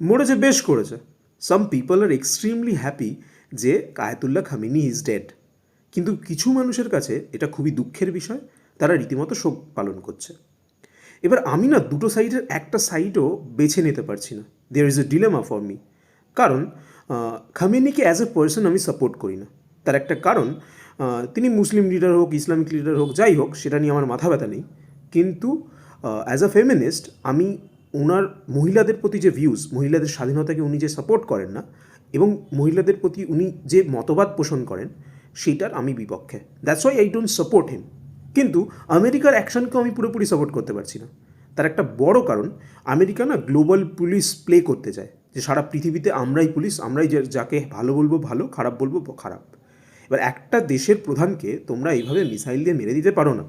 মরেছে, বেশ করেছে। Some people are extremely happy যে আয়াতুল্লাহ খামেনি ইজ ডেড, কিন্তু কিছু মানুষের কাছে এটা খুবই দুঃখের বিষয়, তারা রীতিমতো শোক পালন করছে। এবার আমি না দুটো সাইডের একটা সাইডও বেছে নিতে পারছি না। There is a dilemma for me. কারণ খামেনিকে অ্যাজ এ পার্সন আমি সাপোর্ট করি না। তার একটা কারণ, তিনি মুসলিম লিডার হোক, ইসলামিক লিডার হোক, যাই হোক, সেটা নিয়ে আমার মাথা ব্যথা নেই। কিন্তু অ্যাজ আ ফেমিনিস্ট আমি ওনার মহিলাদের প্রতি যে ভিউজ, মহিলাদের স্বাধীনতাকে উনি যে সাপোর্ট করেন না, এবং মহিলাদের প্রতি উনি যে মতবাদ পোষণ করেন, সেইটার আমি বিপক্ষে। That's why I don't support him. কিন্তু আমেরিকার অ্যাকশনকেও আমি পুরোপুরি সাপোর্ট করতে পারছি না। তার একটা বড় কারণ, আমেরিকা না গ্লোবাল পুলিশ প্লে করতে চায়, যে সারা পৃথিবীতে আমরাই পুলিশ, আমরাই যাকে ভালো বলবো ভালো, খারাপ বলবো খারাপ। এবার একটা দেশের প্রধানকে তোমরা এইভাবে মিসাইল দিয়ে মেরে দিতে পারো না,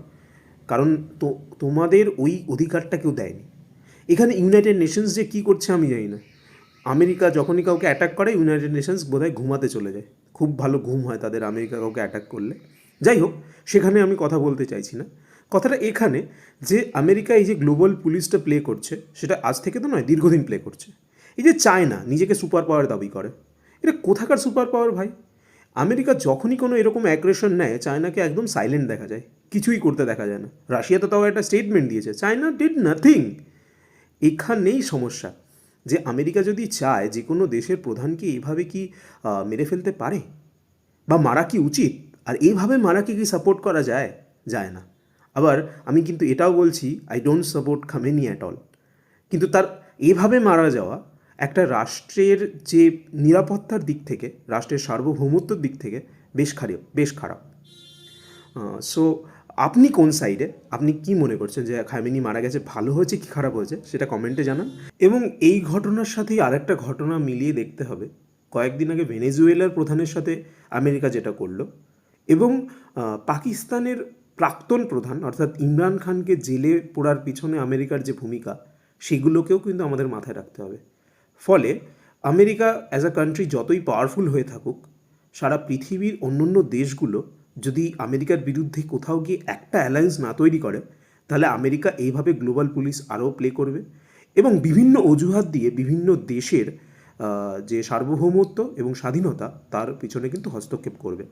কারণ তোমাদের ওই অধিকারটা কেউ দেয়নি। এখানে ইউনাইটেড নেশনস যে কী করছে আমি জানি না। আমেরিকা যখনই কাউকে অ্যাটাক করে, ইউনাইটেড নেশনস বোধহয় ঘুমাতে চলে যায়। খুব ভালো ঘুম হয় তাদের আমেরিকা কাউকে অ্যাটাক করলে। যাই হোক, সেখানে আমি কথা বলতে চাইছি না। কথাটা এখানে যে আমেরিকা এই যে গ্লোবাল পুলিশটা প্লে করছে, সেটা আজ থেকে তো নয়, দীর্ঘদিন প্লে করছে। এই যে চায়না নিজেকে সুপার পাওয়ার দাবি করে, এটা কোথাকার সুপার পাওয়ার ভাই? আমেরিকা যখনই কোনো এরকম অ্যাগ্রেশন নেয়, চায়নাকে একদম সাইলেন্ট দেখা যায়, কিছুই করতে দেখা যায় না। রাশিয়া তো তাও একটা স্টেটমেন্ট দিয়েছে, চায়না ডিড নাথিং। এখানেই সমস্যা, যে আমেরিকা যদি চায় যে কোনো দেশের প্রধানকে এইভাবে কি মেরে ফেলতে পারে, বা মারা কি উচিত? আর এইভাবে মারাকে কি সাপোর্ট করা যায়? যায় না। আবার আমি কিন্তু এটাও বলছি, I don't support Khamenei at all. কিন্তু তার এভাবে মারা যাওয়া একটা রাষ্ট্রের যে নিরাপত্তার দিক থেকে, রাষ্ট্রের সার্বভৌমত্বর দিক থেকে বেশ খারাপ। সো আপনি কোন সাইডে? আপনি কি মনে করছেন যে খামেনি মারা গেছে ভালো হয়েছে কি খারাপ হয়েছে, সেটা কমেন্টে জানান। এবং এই ঘটনার সাথেই আরেকটা ঘটনা মিলিয়ে দেখতে হবে। কয়েকদিন আগে ভেনেজুয়েলার প্রধানের সাথে আমেরিকা যেটা করলো, এবং পাকিস্তানের প্রাক্তন প্রধান অর্থাৎ ইমরান খানকে জেলে পোড়ার পিছনে আমেরিকার যে ভূমিকা, সেগুলোকেও কিন্তু আমাদের মাথায় রাখতে হবে। ফলে আমেরিকা অ্যাজ আ কান্ট্রি যতই পাওয়ারফুল হয়ে থাকুক, সারা পৃথিবীর অন্যান্য দেশগুলো যদি আমেরিকার বিরুদ্ধে কোথাও গিয়ে একটা অ্যালায়েন্স না তৈরি করে, তাহলে আমেরিকা এইভাবে গ্লোবাল পুলিশ আরও প্লে করবে, এবং বিভিন্ন অজুহাত দিয়ে বিভিন্ন দেশের যে সার্বভৌমত্ব এবং স্বাধীনতা, তার পিছনে কিন্তু হস্তক্ষেপ করবে।